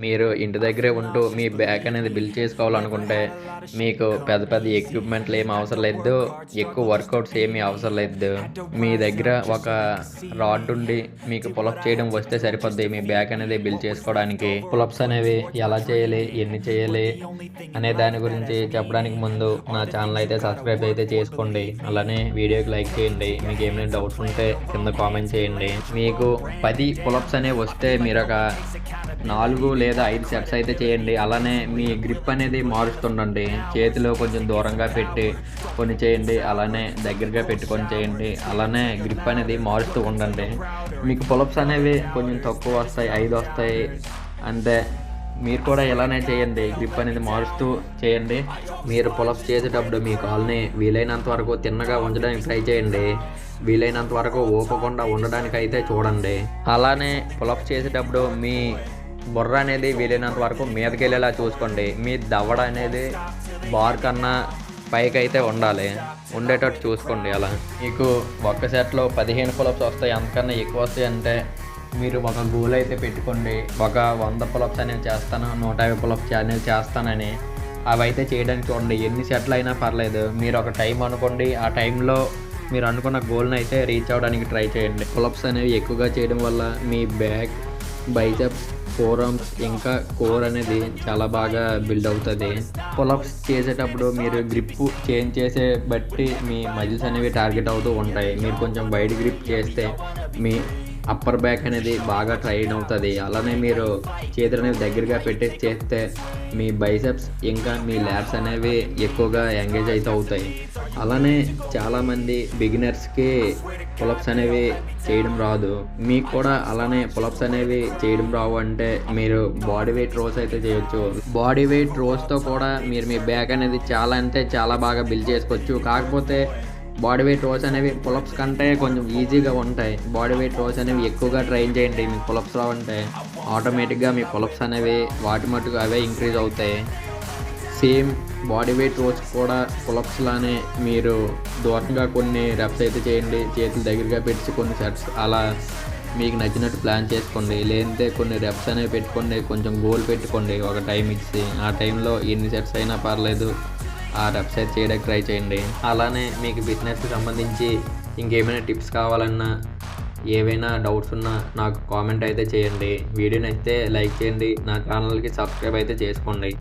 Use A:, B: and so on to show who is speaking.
A: మీరు ఇంటి దగ్గరే ఉంటూ మీ బ్యాక్ అనేది బిల్డ్ చేసుకోవాలనుకుంటే మీకు పెద్ద పెద్ద ఎక్విప్మెంట్లు ఏమి అవసరం లేదు, ఎక్కువ వర్కౌట్స్ ఏమీ అవసరం లేదు. మీ దగ్గర ఒక రాడ్ ఉండి మీకు పులప్స్ చేయడం వస్తే సరిపోద్ది మీ బ్యాక్ అనేది బిల్డ్ చేసుకోవడానికి. పులప్స్ అనేవి ఎలా చేయాలి, ఎన్ని చేయాలి అనే దాని గురించి చెప్పడానికి ముందు నా ఛానల్ అయితే సబ్స్క్రైబ్ అయితే చేసుకోండి. అలానే వీడియోకి లైక్ చేయండి. మీకు ఏమైనా డౌట్స్ ఉంటే కింద కామెంట్ చేయండి. మీకు 10 పులప్స్ అనేవి వస్తే మీరు ఒక 4 లేదా 5 సెట్స్ అయితే చేయండి. అలానే మీ గ్రిప్ అనేది మారుస్తుండండి. చేతిలో కొంచెం దూరంగా పెట్టి కొన్ని చేయండి, అలానే దగ్గరగా పెట్టుకొని చేయండి. అలానే గ్రిప్ అనేది మారుస్తూ ఉండండి. మీకు పులప్స్ అనేవి కొంచెం తక్కువ వస్తాయి, 5 వస్తాయి అంతే. మీరు కూడా ఇలానే చేయండి, గ్రిప్ అనేది మారుస్తూ చేయండి. మీరు పులప్స్ చేసేటప్పుడు మీ కాల్ని వీలైనంత వరకు తిన్నగా ఉంచడానికి ట్రై చేయండి. వీలైనంత వరకు ఊపకుండా ఉండడానికి అయితే చూడండి. అలానే పులప్స్ చేసేటప్పుడు మీ బుర్ర అనేది వీలైనంత వరకు మీదకి వెళ్ళేలా చూసుకోండి. మీ దవడ అనేది బార్ కన్నా పైకి అయితే ఉండాలి, ఉండేటట్టు చూసుకోండి. అలా మీకు ఒక్క సెట్లో 15 పులప్స్ వస్తాయి, అంతకన్నా ఎక్కువ వస్తాయి అంటే మీరు ఒక గోల్ అయితే పెట్టుకోండి. ఒక 100 పులప్స్ అనేవి చేస్తాను, 150 పులప్స్ అనేవి చేస్తానని అవి అయితే చేయడానికి చూడండి. ఎన్ని సెట్లు అయినా పర్లేదు, మీరు ఒక టైం అనుకోండి. ఆ టైంలో మీరు అనుకున్న గోల్ని అయితే రీచ్ అవ్వడానికి ట్రై చేయండి. పులప్స్ అనేవి ఎక్కువగా చేయడం వల్ల మీ బ్యాక్, బైసెప్స్, ఫోర్ ఆర్మ్స్ ఇంకా కోర్ అనేది చాలా బాగా బిల్డ్ అవుతుంది. పులప్స్ చేసేటప్పుడు మీరు గ్రిప్ చేంజ్ చేసే బట్టి మీ మజిల్స్ అనేవి టార్గెట్ అవుతూ ఉంటాయి. మీరు కొంచెం వైడ్ గ్రిప్ చేస్తే మీ అప్పర్ బ్యాక్ అనేది బాగా ట్రైన్ అవుతుంది. అలానే మీరు చేతులు అనేవి దగ్గరగా పెట్టేసి చేస్తే మీ బైసెప్స్ ఇంకా మీ ల్యాబ్స్ అనేవి ఎక్కువగా ఎంగేజ్ అయితే అవుతాయి. అలానే చాలామంది బిగినర్స్కి పులప్స్ అనేవి చేయడం రాదు. మీకు కూడా అలానే పులప్స్ అనేవి చేయడం రావు అంటే మీరు బాడీ వెయిట్ రోస్ అయితే చేయొచ్చు. బాడీ వెయిట్ రోస్తో కూడా మీరు మీ బ్యాక్ అనేది చాలా అంటే చాలా బాగా బిల్డ్ చేసుకోవచ్చు. కాకపోతే బాడీ వెయిట్ రోస్ అనేవి పులప్స్ కంటే కొంచెం ఈజీగా ఉంటాయి. బాడీ వెయిట్ రోస్ అనేవి ఎక్కువగా ట్రైన్ చేయండి. మీకు పులప్స్ రావంటే ఆటోమేటిక్గా మీ పులప్స్ అనేవి వాటి మట్టుకు అవే ఇంక్రీజ్ అవుతాయి. సేమ్ బాడీ వెయిట్ రోస్ కూడా పులప్స్ లానే మీరు దూరంగా కొన్ని రెప్స్ అయితే చేయండి. చేతులు దగ్గరగా పెట్టి కొన్ని సెట్స్ అలా మీకు నచ్చినట్టు ప్లాన్ చేసుకోండి. లేదంటే కొన్ని రెప్స్ అనేవి పెట్టుకోండి, కొంచెం గోల్ పెట్టుకోండి ఒక టైం ఇచ్చి. ఆ టైంలో ఎన్ని సెట్స్ అయినా పర్లేదు, ఆ రెప్స్ అయితే చేయడానికి ట్రై చేయండి. అలానే మీకు బిజినెస్కి సంబంధించి ఇంకేమైనా టిప్స్ కావాలన్నా, ఏవైనా డౌట్స్ ఉన్నా నాకు కామెంట్ అయితే చేయండి. వీడియో నచ్చితే లైక్ చేయండి, నా ఛానల్కి సబ్స్క్రైబ్ అయితే చేసుకోండి.